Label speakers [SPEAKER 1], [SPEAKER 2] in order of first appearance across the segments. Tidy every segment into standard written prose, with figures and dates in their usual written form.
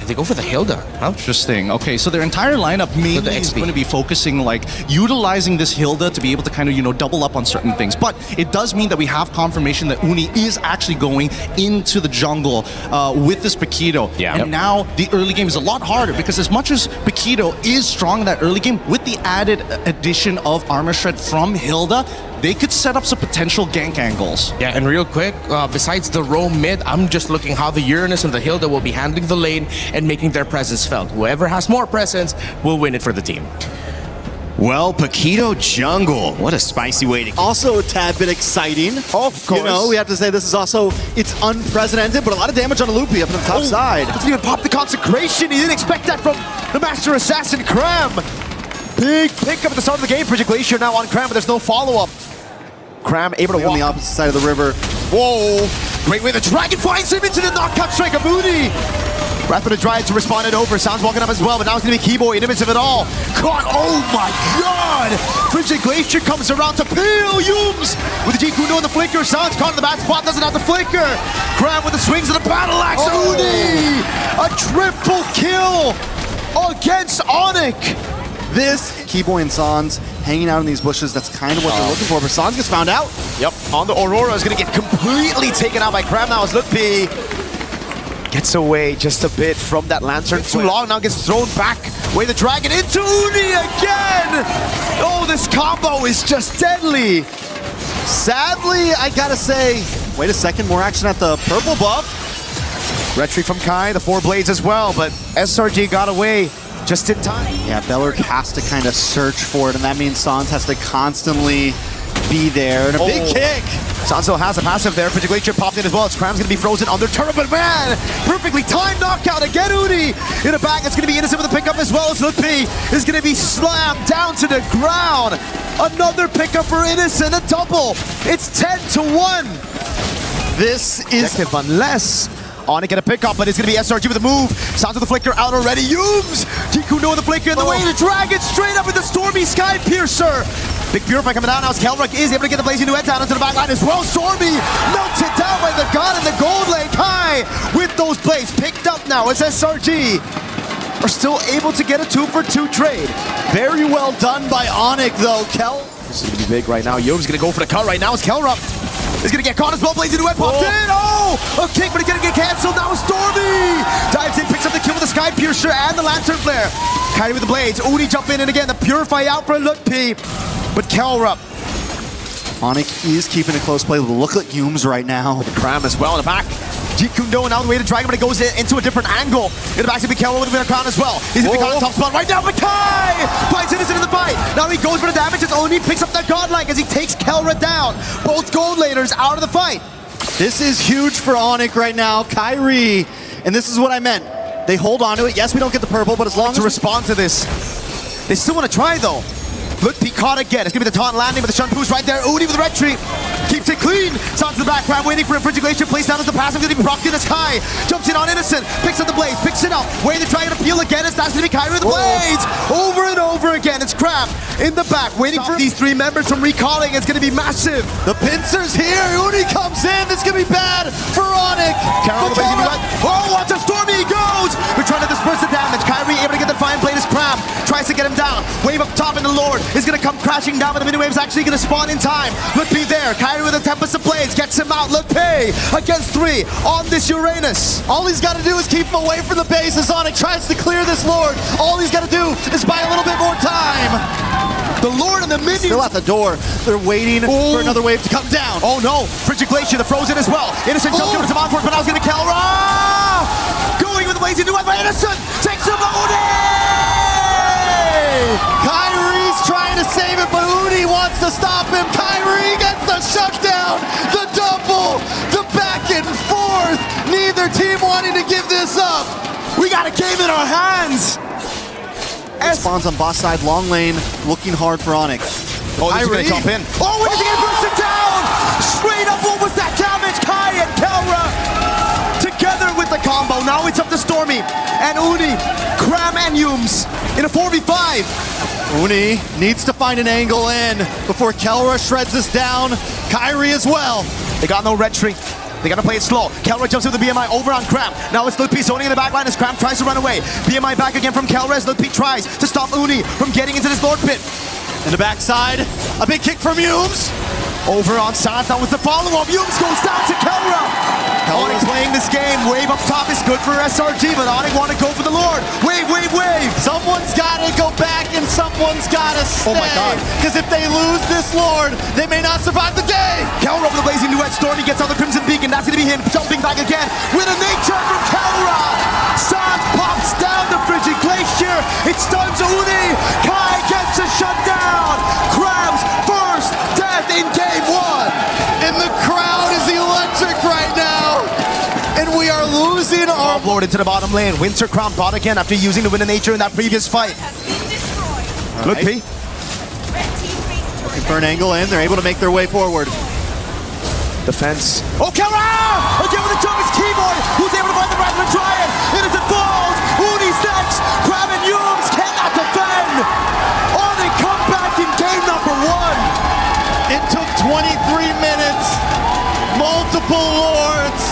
[SPEAKER 1] They go for the Hilda. Huh?
[SPEAKER 2] Interesting. Okay, so their entire lineup mainly is going to be focusing, like, utilizing this Hilda to be able to kind of, you know, double up on certain things. But it does mean that we have confirmation that Uni is actually going into the jungle with this Paquito.
[SPEAKER 1] Yeah.
[SPEAKER 2] And now the early game is a lot harder because as much as Paquito is strong in that early game, with the added addition of Armor Shred from Hilda, they could set up some potential gank angles.
[SPEAKER 1] Yeah, and real quick, besides the roam mid, I'm just looking how the Uranus and the Hilda will be handling the lane and making their presence felt. Whoever has more presence will win it for the team.
[SPEAKER 3] Well, Paquito jungle. What a spicy way to...
[SPEAKER 4] Also a tad bit exciting.
[SPEAKER 3] Of course.
[SPEAKER 4] You know, we have to say this is also, it's unprecedented, but a lot of damage on a Loopy up on the top side.
[SPEAKER 5] Doesn't even pop the consecration. He didn't expect that from the Master Assassin, Cram. Big pickup at the start of the game. Frigid Glacier now on Cram, but there's no follow-up. Cram able to walk
[SPEAKER 4] on the opposite side of the river.
[SPEAKER 5] Whoa! Great way. The Dragon finds him into the knockout strike of Moody. Wrath of the Dryad to respond it over. Sounds walking up as well, but now it's going to be Keyboy in the midst of it all. Caught. Oh my god! Frigid Glacier comes around to peel Yums with the G-Kundo and the flicker. Sounds caught in the bad spot, doesn't have the flicker. Cram with the swings of the battle axe. Uni! A triple kill against Onic.
[SPEAKER 4] This, Keyboy and Sans hanging out in these bushes, that's kind of what they're looking for, but Sans gets found out.
[SPEAKER 5] Yep, on the Aurora is going to get completely taken out by Cram now as Lutpi gets away just a bit from that Lantern. Too long, now gets thrown back. Way the Dragon into Uni again! Oh, this combo is just deadly.
[SPEAKER 4] Sadly, I gotta say, wait a second, more action at the purple buff.
[SPEAKER 5] Retry from Kai, the 4 blades as well, but SRG got away just in time.
[SPEAKER 4] Yeah, Bellerk has to kind of search for it, and that means Sans has to constantly be there. And a big kick!
[SPEAKER 5] Sanso has a passive there. Frigid Glacier popped in as well. Cram's going to be frozen under turret, but man, perfectly timed knockout again. Uni in a bag. It's going to be Innocent with a pickup as well as Lutpi is going to be slammed down to the ground. Another pickup for Innocent, a double. It's 10-1.
[SPEAKER 4] This is...
[SPEAKER 5] Unless Onic get a pickup, but it's going to be SRG with a move. Sounds of the flicker out already. Yums! G-Kundo with the flicker in the way. The Dragon straight up with the Stormy Sky Piercer. Big Purify coming down now as Kelrock is able to get the Blazing Duet down into the back line as well. Stormy melted down by the god in the gold lane. Kai with those blades picked up now as SRG are still able to get a 2-for-2 trade.
[SPEAKER 4] Very well done by Onic though.
[SPEAKER 5] This is going to be big right now. Yum's going to go for the cut right now as Kelrock is going to get caught as well. Blazing Duet popped in. Oh, a kick, but it's going to get canceled. Now Stormy dives in, picks up the kill with the Sky Piercer and the Lantern Flare. Kyrie with the blades. Uni jump in and again the Purify out for Lutpi. But Kelrup.
[SPEAKER 4] Onic is keeping a close play. Look at Yums right now.
[SPEAKER 5] Cram as well in the back. G-Kundo now the way to Dragon, but it goes into a different angle. In the back to be Kelrup with a crown as well. He's going to be caught in the top spot right now, but Kai finds Innocent in the fight. Now he goes for the damage. It's Oni picks up that godlike as he takes Kelrup down. Both gold laners out of the fight.
[SPEAKER 4] This is huge for Onic right now. Kyrie, and this is what I meant. They hold on to it. Yes, we don't get the purple, but as long as...
[SPEAKER 5] To respond to this, they still want to try though. Lutpi caught again. It's going to be the taunt landing with the Shunpoo's right there. Uni with the retreat. Keeps it clean. Sounds to the background, waiting for a Frigid Glacier. Placed down as the passive. Going to be procced in the sky. Jumps in on Innocent. Picks up the blades. Picks it up. Waiting to try to peel again. It's that's going to be Kyrie with the blades. Over and over again. It's Crab in the back. Waiting for these 3 members from recalling. It's going to be massive.
[SPEAKER 4] The pincer's here. Uni comes in. This is going to be bad for Onic.
[SPEAKER 5] Oh, watch how Stormy goes. We're trying to disperse the damage. Kyrie able to get the fine blade as Crab tries to get him down. Wave up top and the Lord is going to come crashing down, but the mini wave's actually going to spawn in time. Lutpi there. Kyrie with a Tempest of Blades gets him out. Lutpi against 3 on this Uranus.
[SPEAKER 4] All he's got to do is keep him away from the base as Onic tries to clear this Lord. All he's got to do is buy a little bit more time.
[SPEAKER 5] The Lord and the minions
[SPEAKER 4] still at the door. They're waiting for another wave to come down.
[SPEAKER 5] Oh no, Frigid Glacier, the frozen as well. Innocent jumps over some encore, but now it's going to kill Kelra. Going with the Blazing Duet by Innocent. Takes him out.
[SPEAKER 4] Kyrie's trying to save it, but Uni wants to stop him. Kyrie gets the shutdown, the double, the back and forth. Neither team wanting to give this up.
[SPEAKER 5] We got a game in our hands.
[SPEAKER 4] Spawns on boss side, long lane, looking hard for Onic.
[SPEAKER 5] Oh, he's going to jump in. Oh, when is he going to burst it down? Straight up, what was that damage? Kai and Kelra together with the combo. Now it's up to Stormy and Uni, Cram and Yums in a 4v5.
[SPEAKER 4] Uni needs to find an angle in before Kelra shreds this down. Kyrie as well.
[SPEAKER 5] They got no retry. They gotta play it slow. Kelra jumps with the BMI over on Cram. Now it's Lutpi zoning in the back line as Cram tries to run away. BMI back again from Kelra as Lutpi tries to stop Uni from getting into this Lord Pit.
[SPEAKER 4] In the backside, a big kick from Humes.
[SPEAKER 5] Over on Sans, that was the follow-up. Humes goes down to Kelra. Onic playing this game. Wave up top is good for SRG, but Onic want to go for the Lord. Wave, wave, wave.
[SPEAKER 4] Someone's got to go back and someone's got to stay.
[SPEAKER 5] Oh my God.
[SPEAKER 4] Because if they lose this Lord, they may not survive the day.
[SPEAKER 5] Kelra over the blazing duet. Stormy gets on the Crimson Beacon. That's going to be him jumping back again with a nature from Kelra. Sans pops down the Frigid Glacier. It stuns Uni. Kai gets a shutdown. Crab's first death in game one.
[SPEAKER 4] And the crowd is electric right now. And we are losing our...
[SPEAKER 5] Lord into the bottom lane. Winter Crown bot again after using the Wind of Nature in that previous fight. Look, P.
[SPEAKER 4] Looking for an angle in. They're able to make their way forward.
[SPEAKER 5] Defense. Oh, Kelra! Again with the jump, it's Keyboy, who's able to find the right of the Giant. It is a falls. Uni's next. Crab and Humes cannot defend. Onic come back in game number one.
[SPEAKER 4] It took 23 minutes, multiple Lords,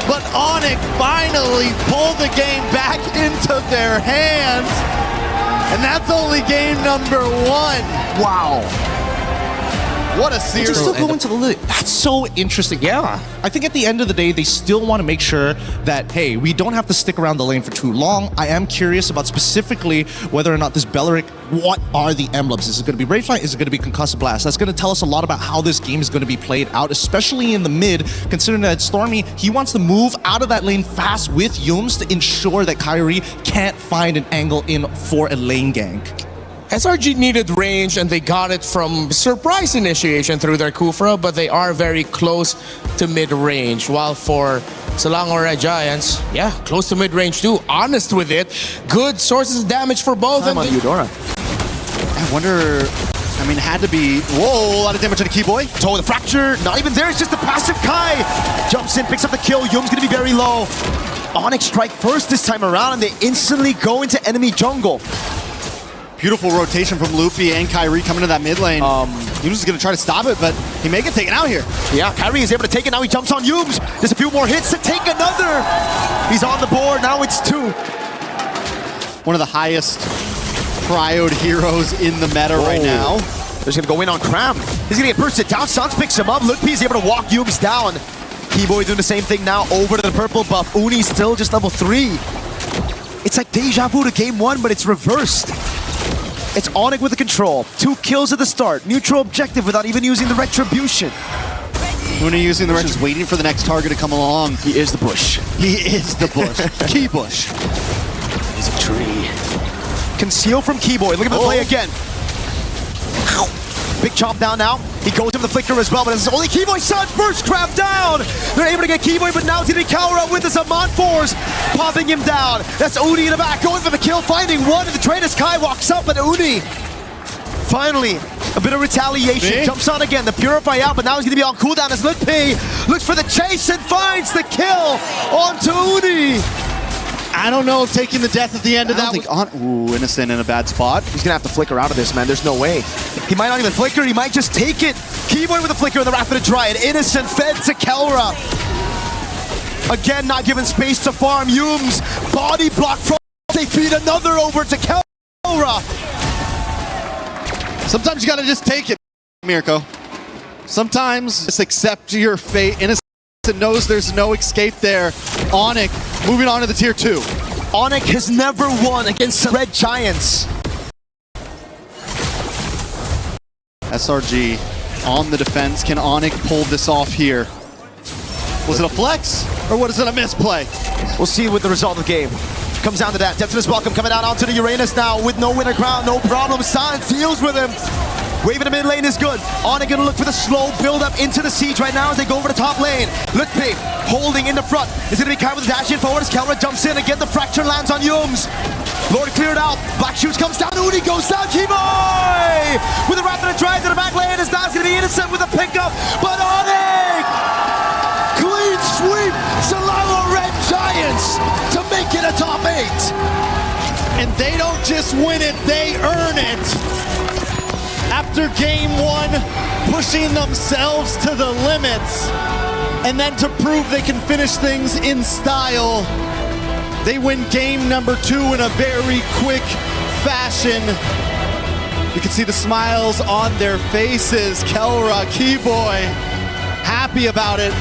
[SPEAKER 4] but Onic finally pulled the game back into their hands. And that's only game number one.
[SPEAKER 5] Wow.
[SPEAKER 4] What a series.
[SPEAKER 2] They're still going to the limit. That's so interesting.
[SPEAKER 1] Yeah.
[SPEAKER 2] I think at the end of the day, they still want to make sure that, hey, we don't have to stick around the lane for too long. I am curious about specifically whether or not this Belleric, what are the emblems? Is it going to be Ragefly? Is it going to be Concussive Blast? That's going to tell us a lot about how this game is going to be played out, especially in the mid, considering that Stormy, he wants to move out of that lane fast with Humes to ensure that Kyrie can't find an angle in for a lane gank.
[SPEAKER 1] SRG needed range, and they got it from surprise initiation through their Kufra, but they are very close to mid-range. While for Selangor Red Giants, yeah, close to mid-range too. Honest with it. Good sources of damage for both.
[SPEAKER 5] Time on Eudora.
[SPEAKER 4] I wonder, I mean, had to be, whoa, a lot of damage on the Keyboy.
[SPEAKER 5] Toe the fracture, not even there, it's just a passive Kai. Jumps in, picks up the kill, Yum's gonna be very low. Onic strike first this time around, and they instantly go into enemy jungle.
[SPEAKER 4] Beautiful rotation from Luffy and Kyrie coming to that mid lane. Humes is going to try to stop it, but he may get taken out here.
[SPEAKER 5] Yeah, Kyrie is able to take it. Now he jumps on Humes. There's a few more hits to take another. He's on the board. Now it's two.
[SPEAKER 4] One of the highest prioed heroes in the meta right now.
[SPEAKER 5] He's going to go in on Cram. He's going to get bursted down. Sans picks him up. Lutpi is able to walk Humes down. Keyboy doing the same thing now over to the purple buff. Uni still just level 3. It's like deja vu to game one, but it's reversed. It's Onic with the control. 2 kills at the start. Neutral objective without even using the retribution.
[SPEAKER 4] Uni using the just waiting for the next target to come along.
[SPEAKER 5] He is the bush.
[SPEAKER 4] He is the bush. Key bush.
[SPEAKER 5] He's a tree. Conceal from Keyboy. Look at the play again. Ow. Big chomp down now. He goes in with the flicker as well, but it's only Keyboy Sans first crab down. They're able to get Keyboy, but now it's going to be Kaura with the Zaman Force, popping him down. That's Uni in the back, going for the kill, finding one, and the trade as Kai walks up, but Uni, finally, a bit of retaliation. Jumps on again, the Purify out, but now he's going to be on cooldown as Lutpi looks for the chase and finds the kill onto Uni.
[SPEAKER 4] I don't know if taking the death at the end of that was... Ooh, Innocent in a bad spot.
[SPEAKER 5] He's going to have to flicker out of this, man. There's no way. He might not even flicker. He might just take it. Keyboy with a flicker in the Wrath of the Dryad. Innocent fed to Kelra. Again, not given space to farm. Humes, body block from... They feed another over to Kelra.
[SPEAKER 4] Sometimes you got to just take it, Mirko. Sometimes just accept your fate. Innocent knows there's no escape there. Onic moving on to the tier 2.
[SPEAKER 5] Onic has never won against Red Giants.
[SPEAKER 4] SRG on the defense. Can Onic pull this off here? Was it a flex or what is it, a misplay?
[SPEAKER 5] We'll see with the result of the game. Comes down to that. Depthness Welcome coming out onto the Uranus now with no winner crown, no problem. Silence deals with him. Wave in the mid lane is good. Onic gonna look for the slow build up into the siege right now as they go over the top lane. Lutpi holding in the front. Is gonna be Kai with the dash in forward as Kelra jumps in again. The fracture lands on Humes. Lord cleared out. Black Shoots comes down. Uni goes down. Keyboy with a rapid drive to the back lane. Is now gonna be Innocent with a pickup. But Onic clean sweep. Selangor Red Giants to make it a top 8.
[SPEAKER 4] And they don't just win it, they earn it. After game 1, pushing themselves to the limits, And then to prove they can finish things in style, they win game number 2 in a very quick fashion. You can see the smiles on their faces. Kelra, Keyboy, happy about it.